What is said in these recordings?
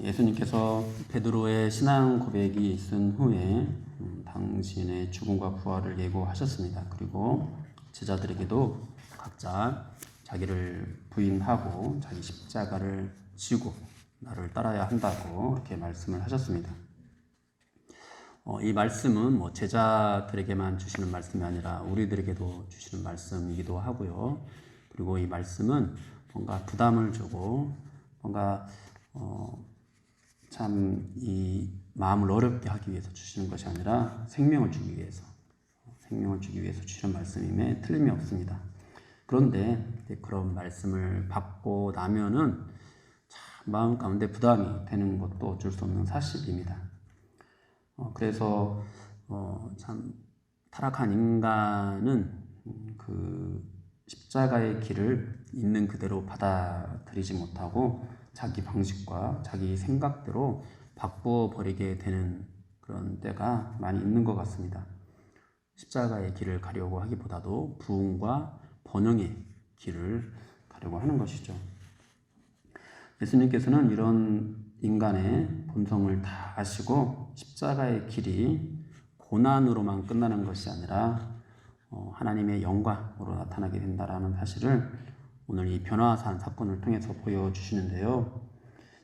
예수님께서 베드로의 신앙 고백이 있은 후에 당신의 죽음과 부활을 예고하셨습니다. 그리고 제자들에게도 각자 자기를 부인하고 자기 십자가를 지고 나를 따라야 한다고 이렇게 말씀을 하셨습니다. 이 말씀은 제자들에게만 주시는 말씀이 아니라 우리들에게도 주시는 말씀이기도 하고요. 그리고 이 말씀은 뭔가 부담을 주고 뭔가 참 이 마음을 어렵게 하기 위해서 주시는 것이 아니라 생명을 주기 위해서 주시는 말씀임에 틀림이 없습니다. 그런데 그런 말씀을 받고 나면은 참 마음 가운데 부담이 되는 것도 어쩔 수 없는 사실입니다. 그래서 참 타락한 인간은 그 십자가의 길을 있는 그대로 받아들이지 못하고 자기 방식과 자기 생각대로 바꾸어 버리게 되는 그런 때가 많이 있는 것 같습니다. 십자가의 길을 가려고 하기보다도 부흥과 번영의 길을 가려고 하는 것이죠. 예수님께서는 이런 인간의 본성을 다 아시고 십자가의 길이 고난으로만 끝나는 것이 아니라 하나님의 영광으로 나타나게 된다라는 사실을 오늘 이 변화산 사건을 통해서 보여주시는데요.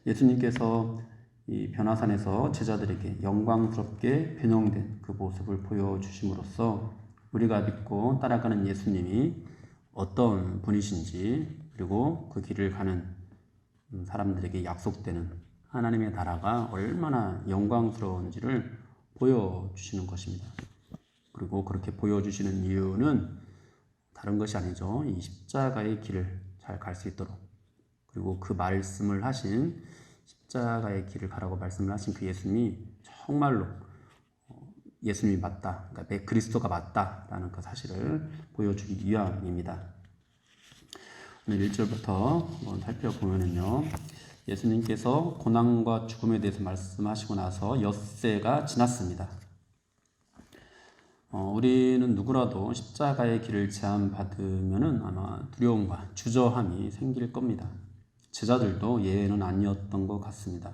예수님께서 이 변화산에서 제자들에게 영광스럽게 변형된 그 모습을 보여주심으로써 우리가 믿고 따라가는 예수님이 어떤 분이신지, 그리고 그 길을 가는 사람들에게 약속되는 하나님의 나라가 얼마나 영광스러운지를 보여주시는 것입니다. 그리고 그렇게 보여주시는 이유는 다른 것이 아니죠. 이 십자가의 길을 잘 갈 수 있도록, 그리고 그 말씀을 하신 십자가의 길을 가라고 말씀을 하신 그 예수님이 정말로 예수님이 맞다, 그러니까 그리스도가 맞다라는 그 사실을 보여주기 위함입니다. 오늘 1절부터 한번 살펴보면요, 예수님께서 고난과 죽음에 대해서 말씀하시고 나서 엿새가 지났습니다. 우리는 누구라도 십자가의 길을 제안받으면은 아마 두려움과 주저함이 생길 겁니다. 제자들도 예외는 아니었던 것 같습니다.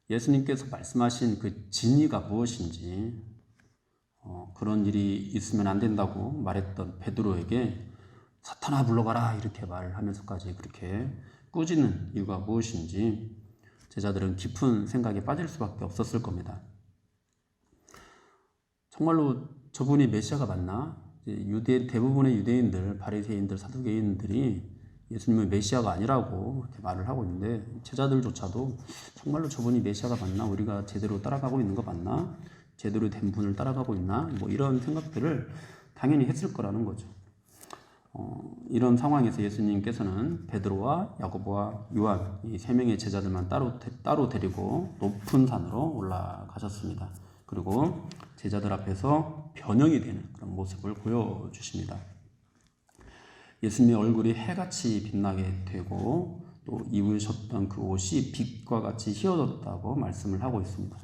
예수님께서 말씀하신 그 진리가 무엇인지, 그런 일이 있으면 안 된다고 말했던 베드로에게 사탄아 물러가라 이렇게 말을 하면서까지 그렇게 꾸짖는 이유가 무엇인지 제자들은 깊은 생각에 빠질 수밖에 없었을 겁니다. 정말로 저분이 메시아가 맞나? 대부분의 유대인들, 바리새인들, 사두개인들이 예수님은 메시아가 아니라고 이렇게 말을 하고 있는데, 제자들조차도 정말로 저분이 메시아가 맞나? 우리가 제대로 따라가고 있는 거 맞나? 제대로 된 분을 따라가고 있나? 이런 생각들을 당연히 했을 거라는 거죠. 이런 상황에서 예수님께서는 베드로와 야고보와 요한 이 세 명의 제자들만 따로 데리고 높은 산으로 올라가셨습니다. 그리고 제자들 앞에서 변형이 되는 그런 모습을 보여주십니다. 예수님의 얼굴이 해같이 빛나게 되고 또 입으셨던 그 옷이 빛과 같이 휘어졌다고 말씀을 하고 있습니다.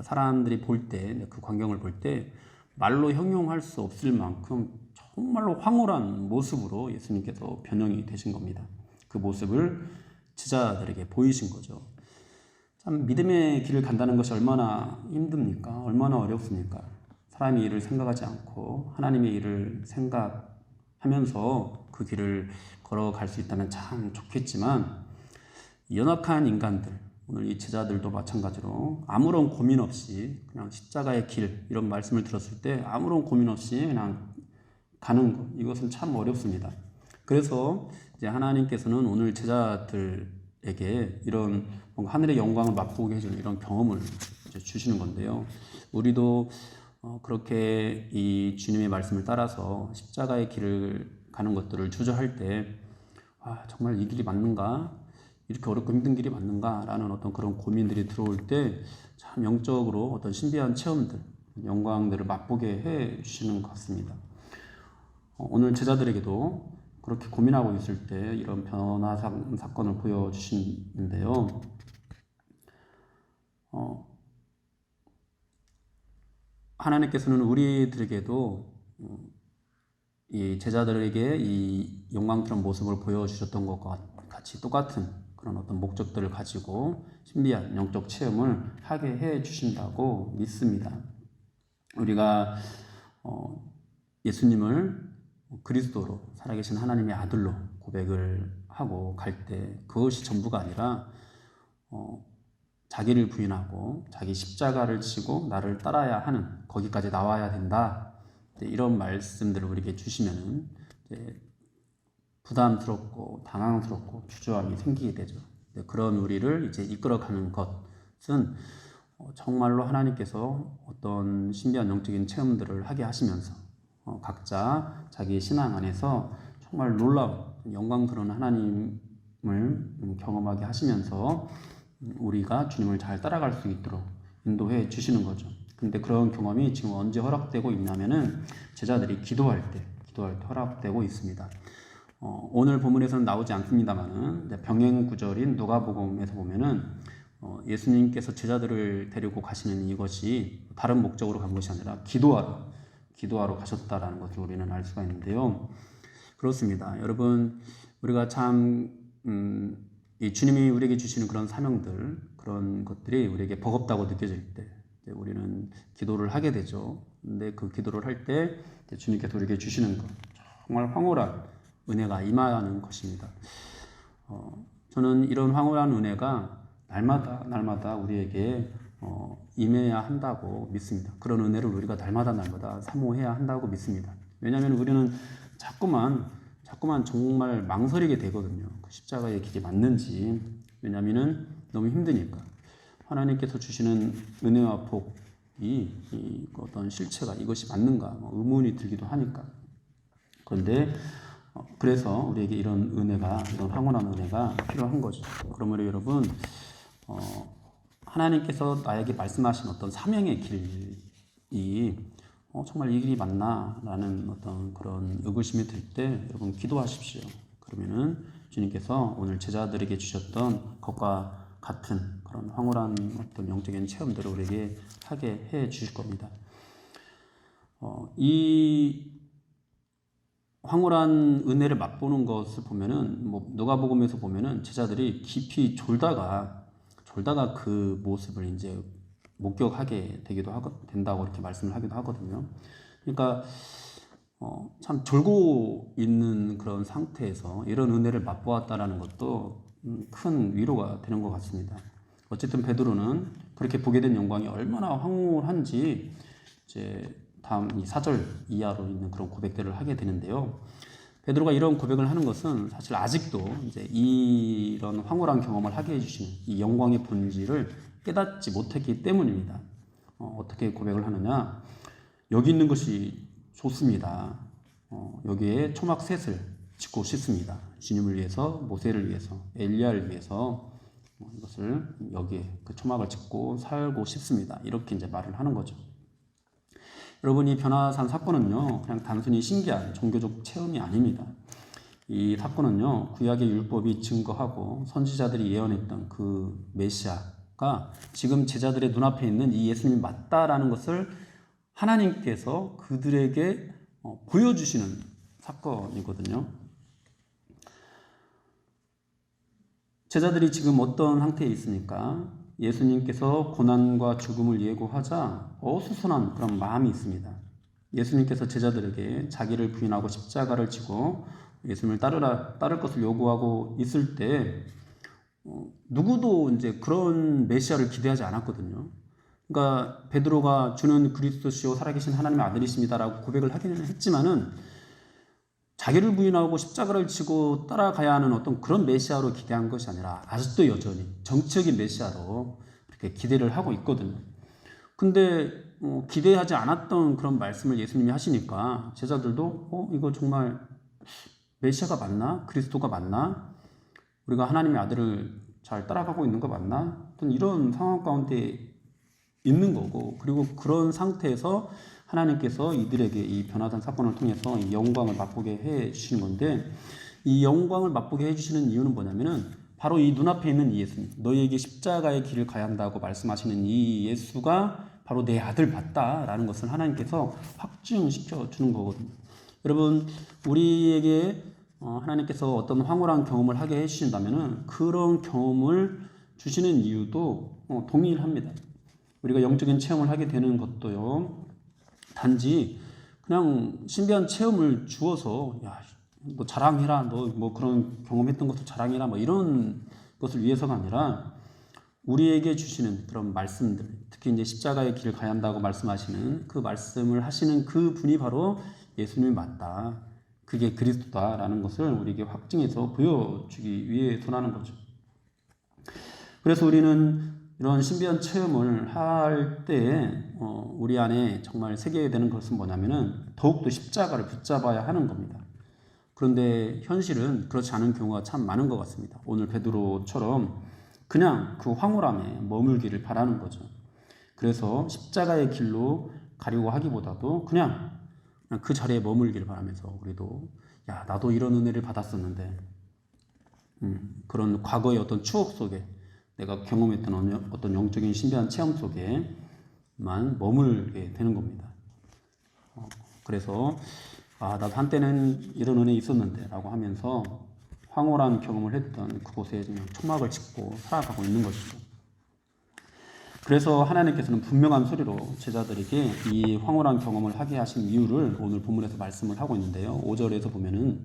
사람들이 볼 때, 그 광경을 볼 때 말로 형용할 수 없을 만큼 정말로 황홀한 모습으로 예수님께서 변형이 되신 겁니다. 그 모습을 제자들에게 보이신 거죠. 참 믿음의 길을 간다는 것이 얼마나 힘듭니까? 얼마나 어렵습니까? 사람의 일을 생각하지 않고 하나님의 일을 생각하면서 그 길을 걸어갈 수 있다면 참 좋겠지만, 연약한 인간들, 오늘 이 제자들도 마찬가지로 아무런 고민 없이 그냥 십자가의 길 이런 말씀을 들었을 때 아무런 고민 없이 그냥 가는 것, 이것은 참 어렵습니다. 그래서 이제 하나님께서는 오늘 제자들에게 이런 뭔가 하늘의 영광을 맛보게 해주는 이런 경험을 이제 주시는 건데요. 우리도 그렇게 이 주님의 말씀을 따라서 십자가의 길을 가는 것들을 주저할 때, 정말 이 길이 맞는가? 이렇게 어렵고 힘든 길이 맞는가? 라는 어떤 그런 고민들이 들어올 때 참 영적으로 어떤 신비한 체험들, 영광들을 맛보게 해 주시는 것 같습니다. 오늘 제자들에게도 그렇게 고민하고 있을 때 이런 변화 사건을 보여주시는데요. 하나님께서는 우리들에게도 이 제자들에게 이 영광스러운 모습을 보여주셨던 것과 같이 똑같은 그런 어떤 목적들을 가지고 신비한 영적 체험을 하게 해 주신다고 믿습니다. 우리가 예수님을 그리스도로 살아계신 하나님의 아들로 고백을 하고 갈 때 그것이 전부가 아니라 자기를 부인하고 자기 십자가를 지고 나를 따라야 하는 거기까지 나와야 된다. 이런 말씀들을 우리에게 주시면은 부담스럽고 당황스럽고 주저함이 생기게 되죠. 그런 우리를 이제 이끌어가는 것은 정말로 하나님께서 어떤 신비한 영적인 체험들을 하게 하시면서 각자 자기의 신앙 안에서 정말 놀라운 영광스러운 하나님을 경험하게 하시면서 우리가 주님을 잘 따라갈 수 있도록 인도해 주시는 거죠. 근데 그런 경험이 지금 언제 허락되고 있냐면은 제자들이 기도할 때 허락되고 있습니다. 오늘 본문에서는 나오지 않습니다만은 병행 구절인 누가복음에서 보면은 예수님께서 제자들을 데리고 가시는 이것이 다른 목적으로 간 것이 아니라 기도하러 가셨다라는 것을 우리는 알 수가 있는데요. 그렇습니다. 여러분, 우리가 참 이 주님이 우리에게 주시는 그런 사명들, 그런 것들이 우리에게 버겁다고 느껴질 때 우리는 기도를 하게 되죠. 근데 그 기도를 할 때 주님께서 우리에게 주시는 것, 정말 황홀한 은혜가 임하는 것입니다. 저는 이런 황홀한 은혜가 날마다 우리에게 임해야 한다고 믿습니다. 그런 은혜를 우리가 날마다 사모해야 한다고 믿습니다. 왜냐하면 우리는 자꾸만 정말 망설이게 되거든요. 그 십자가의 길이 맞는지. 왜냐하면 너무 힘드니까. 하나님께서 주시는 은혜와 복이 이 어떤 실체가 이것이 맞는가 의문이 들기도 하니까. 그런데 그래서 우리에게 이런 은혜가, 이런 황홀한 은혜가 필요한 거죠. 그러므로 여러분, 하나님께서 나에게 말씀하신 어떤 사명의 길이 정말 이 길이 맞나? 라는 어떤 그런 의구심이 들 때 여러분 기도하십시오. 그러면은 주님께서 오늘 제자들에게 주셨던 것과 같은 그런 황홀한 어떤 영적인 체험들을 우리에게 하게 해 주실 겁니다. 이 황홀한 은혜를 맛보는 것을 보면은 누가복음에서 보면은 제자들이 깊이 졸다가 그 모습을 이제 목격하게 된다고 이렇게 말씀을 하기도 하거든요. 그러니까 참 졸고 있는 그런 상태에서 이런 은혜를 맛보았다라는 것도 큰 위로가 되는 것 같습니다. 어쨌든 베드로는 그렇게 보게 된 영광이 얼마나 황홀한지 이제 다음 이 4절 이하로 있는 그런 고백들을 하게 되는데요. 베드로가 이런 고백을 하는 것은 사실 아직도 이제 이런 황홀한 경험을 하게 해주시는 이 영광의 본질을 깨닫지 못했기 때문입니다. 어떻게 고백을 하느냐? 여기 있는 것이 좋습니다. 여기에 초막 셋을 짓고 싶습니다. 주님을 위해서, 모세를 위해서, 엘리야를 위해서 이것을 여기에 그 초막을 짓고 살고 싶습니다. 이렇게 이제 말을 하는 거죠. 여러분, 이 변화산 사건은요, 그냥 단순히 신기한 종교적 체험이 아닙니다. 이 사건은요, 구약의 율법이 증거하고 선지자들이 예언했던 그 메시아가 지금 제자들의 눈앞에 있는 이 예수님이 맞다라는 것을 하나님께서 그들에게 보여주시는 사건이거든요. 제자들이 지금 어떤 상태에 있습니까? 예수님께서 고난과 죽음을 예고하자 어수선한 그런 마음이 있습니다. 예수님께서 제자들에게 자기를 부인하고 십자가를 지고 예수님을 따를 것을 요구하고 있을 때 누구도 이제 그런 메시아를 기대하지 않았거든요. 그러니까 베드로가 주는 그리스도시요 살아계신 하나님의 아들이십니다라고 고백을 하기는 했지만은 자기를 부인하고 십자가를 지고 따라가야 하는 어떤 그런 메시아로 기대한 것이 아니라 아직도 여전히 정치적인 메시아로 이렇게 기대를 하고 있거든요. 근데 기대하지 않았던 그런 말씀을 예수님이 하시니까 제자들도 이거 정말 메시아가 맞나? 그리스도가 맞나? 우리가 하나님의 아들을 잘 따라가고 있는 거 맞나? 어떤 이런 상황 가운데 있는 거고, 그리고 그런 상태에서 하나님께서 이들에게 이 변화산 사건을 통해서 이 영광을 맛보게 해 주시는 건데, 이 영광을 맛보게 해 주시는 이유는 뭐냐면은 바로 이 눈앞에 있는 이 예수님, 너희에게 십자가의 길을 가야 한다고 말씀하시는 이 예수가 바로 내 아들 맞다라는 것을 하나님께서 확증시켜 주는 거거든요. 여러분, 우리에게 하나님께서 어떤 황홀한 경험을 하게 해주신다면은 그런 경험을 주시는 이유도 동일합니다. 우리가 영적인 체험을 하게 되는 것도요. 단지 그냥 신비한 체험을 주어서 야, 너 자랑해라, 너 뭐 그런 경험했던 것도 자랑해라, 뭐 이런 것을 위해서가 아니라 우리에게 주시는 그런 말씀들, 특히 이제 십자가의 길을 가야 한다고 말씀하시는 그 말씀을 하시는 그 분이 바로 예수님이 맞다. 그게 그리스도다라는 것을 우리에게 확증해서 보여주기 위해서라는 거죠. 그래서 우리는 이런 신비한 체험을 할 때 우리 안에 정말 새겨야 되는 것은 뭐냐면은 더욱더 십자가를 붙잡아야 하는 겁니다. 그런데 현실은 그렇지 않은 경우가 참 많은 것 같습니다. 오늘 베드로처럼 그냥 그 황홀함에 머물기를 바라는 거죠. 그래서 십자가의 길로 가려고 하기보다도 그냥 그 자리에 머물기를 바라면서 우리도 야, 나도 이런 은혜를 받았었는데 그런 과거의 어떤 추억 속에 내가 경험했던 어떤 영적인 신비한 체험 속에만 머물게 되는 겁니다. 그래서 나도 한때는 이런 은혜 있었는데 라고 하면서 황홀한 경험을 했던 그곳에 초막을 짚고 살아가고 있는 것이죠. 그래서 하나님께서는 분명한 소리로 제자들에게 이 황홀한 경험을 하게 하신 이유를 오늘 본문에서 말씀을 하고 있는데요. 5절에서 보면은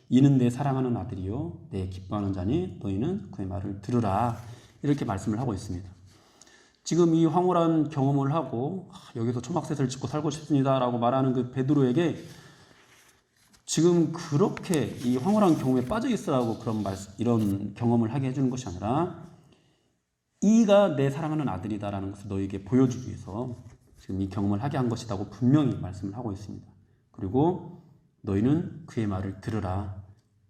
이는 내 사랑하는 아들이요 내 기뻐하는 자니 너희는 그의 말을 들으라 이렇게 말씀을 하고 있습니다. 지금 이 황홀한 경험을 하고 여기서 초막셋을 짚고 살고 싶습니다 라고 말하는 그 베드로에게 지금 그렇게 이 황홀한 경험에 빠져 있으라고 이런 경험을 하게 해주는 것이 아니라 이가 내 사랑하는 아들이다라는 것을 너에게 보여주기 위해서 지금 이 경험을 하게 한 것이라고 분명히 말씀을 하고 있습니다. 그리고 너희는 그의 말을 들으라.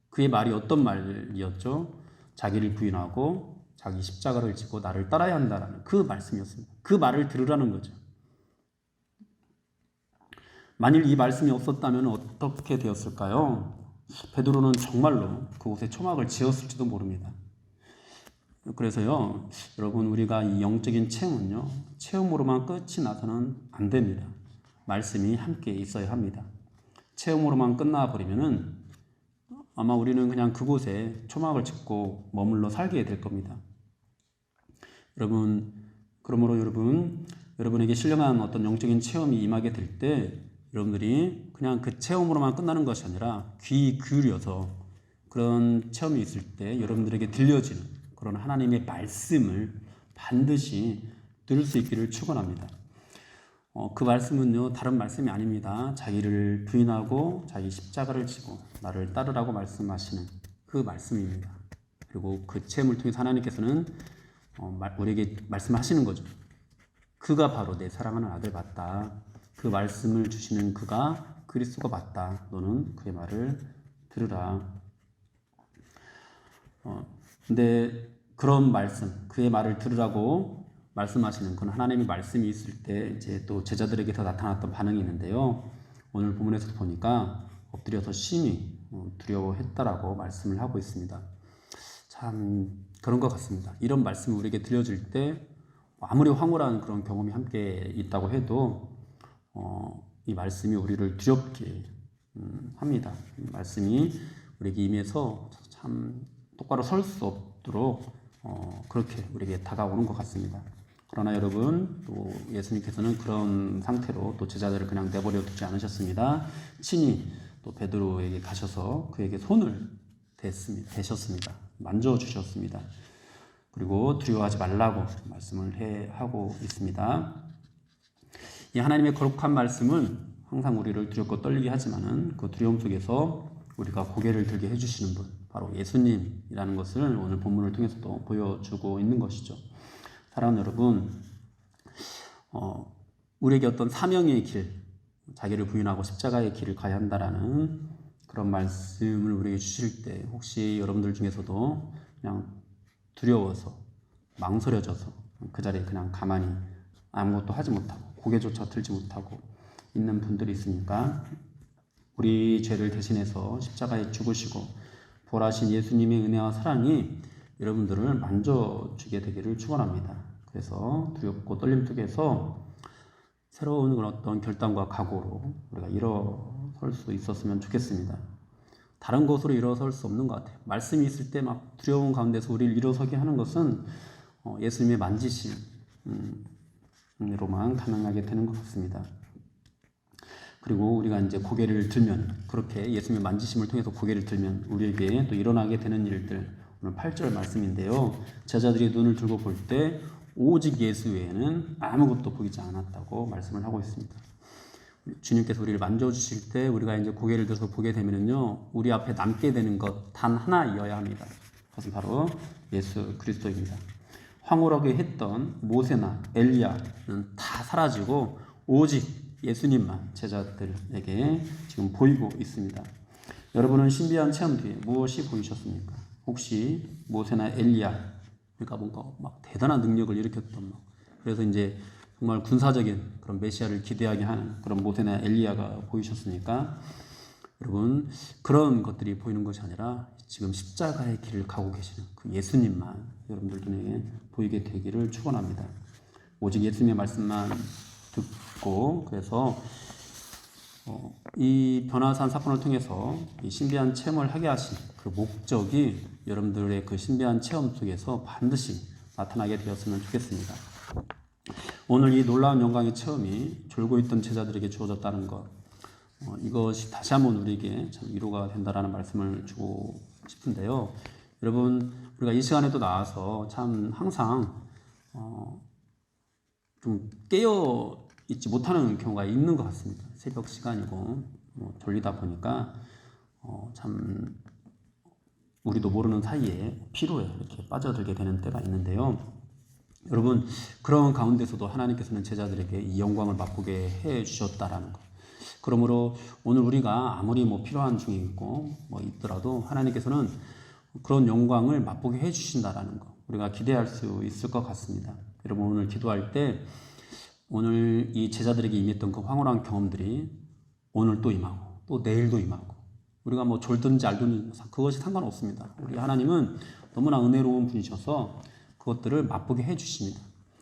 그의 말이 어떤 말이었죠? 자기를 부인하고 자기 십자가를 지고 나를 따라야 한다라는 그 말씀이었습니다. 그 말을 들으라는 거죠. 만일 이 말씀이 없었다면 어떻게 되었을까요? 베드로는 정말로 그곳에 초막을 지었을지도 모릅니다. 그래서요, 여러분 우리가 이 영적인 체험은요, 체험으로만 끝이 나서는 안 됩니다. 말씀이 함께 있어야 합니다. 체험으로만 끝나버리면은 아마 우리는 그냥 그곳에 초막을 짚고 머물러 살게 될 겁니다. 그러므로 여러분에게 신령한 어떤 영적인 체험이 임하게 될 때 여러분들이 그냥 그 체험으로만 끝나는 것이 아니라 귀 기울여서 그런 체험이 있을 때 여러분들에게 들려지는 그런 하나님의 말씀을 반드시 들을 수 있기를 축원합니다. 그 말씀은요 다른 말씀이 아닙니다. 자기를 부인하고 자기 십자가를 지고 나를 따르라고 말씀하시는 그 말씀입니다. 그리고 그 체험을 통해서 하나님께서는 우리에게 말씀하시는 거죠. 그가 바로 내 사랑하는 아들 맞다. 그 말씀을 주시는 그가 그리스도가 맞다. 너는 그의 말을 들으라. 근데 그런 말씀, 그의 말을 들으라고 말씀하시는 그런 하나님의 말씀이 있을 때 이제 또 제자들에게서 나타났던 반응이 있는데요. 오늘 본문에서 보니까 엎드려서 심히 두려워했다라고 말씀을 하고 있습니다. 참 그런 것 같습니다. 이런 말씀이 우리에게 들려질 때 아무리 황홀한 그런 경험이 함께 있다고 해도 이 말씀이 우리를 두렵게 합니다. 이 말씀이 우리에게 임해서 참 똑바로 설 수 없도록 그렇게 우리에게 다가오는 것 같습니다. 그러나 여러분 또 예수님께서는 그런 상태로 또 제자들을 그냥 내버려 두지 않으셨습니다. 친히 또 베드로에게 가셔서 그에게 손을 대셨습니다. 만져주셨습니다. 그리고 두려워하지 말라고 말씀을 하고 있습니다. 이 하나님의 거룩한 말씀은 항상 우리를 두렵고 떨리게 하지만은 그 두려움 속에서 우리가 고개를 들게 해주시는 분, 바로 예수님이라는 것을 오늘 본문을 통해서도 보여주고 있는 것이죠. 사랑하는 여러분, 우리에게 어떤 사명의 길, 자기를 부인하고 십자가의 길을 가야 한다라는 그런 말씀을 우리에게 주실 때 혹시 여러분들 중에서도 그냥 두려워서 망설여져서 그 자리에 그냥 가만히 아무것도 하지 못하고 고개조차 들지 못하고 있는 분들이 있으니까 우리 죄를 대신해서 십자가에 죽으시고 부활하신 예수님의 은혜와 사랑이 여러분들을 만져주게 되기를 축원합니다. 그래서 두렵고 떨림 속에서 새로운 어떤 결단과 각오로 우리가 일어설 수 있었으면 좋겠습니다. 다른 것으로 일어설 수 없는 것 같아요. 말씀이 있을 때 막 두려운 가운데서 우리를 일어서게 하는 것은 예수님의 만지심으로만 가능하게 되는 것 같습니다. 그리고 우리가 이제 고개를 들면, 그렇게 예수님의 만지심을 통해서 고개를 들면 우리에게 또 일어나게 되는 일들, 오늘 8절 말씀인데요. 제자들이 눈을 들고 볼 때 오직 예수 외에는 아무것도 보이지 않았다고 말씀을 하고 있습니다. 주님께서 우리를 만져주실 때 우리가 이제 고개를 들어서 보게 되면요, 우리 앞에 남게 되는 것 단 하나이어야 합니다. 그것은 바로 예수 그리스도입니다. 황홀하게 했던 모세나 엘리야는 다 사라지고 오직 예수님만 제자들에게 지금 보이고 있습니다. 여러분은 신비한 체험 뒤에 무엇이 보이셨습니까? 혹시 모세나 엘리야, 그러니까 뭔가 막 대단한 능력을 일으켰던 그래서 이제 정말 군사적인 그런 메시아를 기대하게 하는 그런 모세나 엘리야가 보이셨습니까? 여러분, 그런 것들이 보이는 것이 아니라 지금 십자가의 길을 가고 계시는 그 예수님만 여러분들 눈에 보이게 되기를 축원합니다. 오직 예수님의 말씀만 듣고, 그래서 이 변화산 사건을 통해서 이 신비한 체험을 하게 하신 그 목적이 여러분들의 그 신비한 체험 속에서 반드시 나타나게 되었으면 좋겠습니다. 오늘 이 놀라운 영광의 체험이 졸고 있던 제자들에게 주어졌다는 것, 이것이 다시 한번 우리에게 참 위로가 된다라는 말씀을 주고 싶은데요. 여러분, 우리가 이 시간에도 나와서 참 항상 좀 깨어 있지 못하는 경우가 있는 것 같습니다. 새벽 시간이고 졸리다 보니까 참 우리도 모르는 사이에 피로에 이렇게 빠져들게 되는 때가 있는데요. 여러분, 그런 가운데서도 하나님께서는 제자들에게 이 영광을 맛보게 해 주셨다라는 것. 그러므로 오늘 우리가 아무리 필요한 중에 있고 있더라도 하나님께서는 그런 영광을 맛보게 해 주신다라는 것, 우리가 기대할 수 있을 것 같습니다. 여러분, 오늘 기도할 때 오늘 이 제자들에게 임했던 그 황홀한 경험들이 오늘 또 임하고 또 내일도 임하고, 우리가 졸든지 알든지 그것이 상관없습니다. 우리 하나님은 너무나 은혜로운 분이셔서 그것들을 맛보게 해주십니다.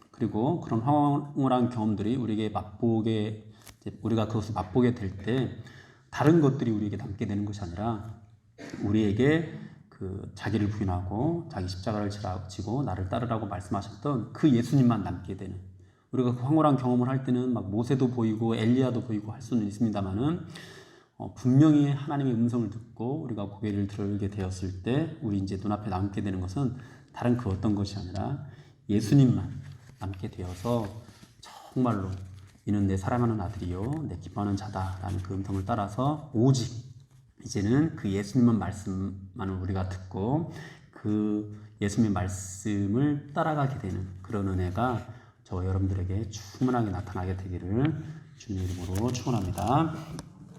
그리고 그런 황홀한 경험들이 우리에게 우리가 그것을 맛보게 될 때 다른 것들이 우리에게 남게 되는 것이 아니라 우리에게 그 자기를 부인하고 자기 십자가를 지고 나를 따르라고 말씀하셨던 그 예수님만 남게 되는, 우리가 그 황홀한 경험을 할 때는 모세도 보이고 엘리야도 보이고 할 수는 있습니다만은 분명히 하나님의 음성을 듣고 우리가 고개를 들게 되었을 때 우리 이제 눈앞에 남게 되는 것은 다른 그 어떤 것이 아니라 예수님만 남게 되어서 정말로 이는 내 사랑하는 아들이요 내 기뻐하는 자다라는 그 음성을 따라서 오직 이제는 그 예수님만 말씀만을 우리가 듣고 그 예수님의 말씀을 따라가게 되는 그런 은혜가 저와 여러분들에게 충분하게 나타나게 되기를 주님 이름으로 축원합니다.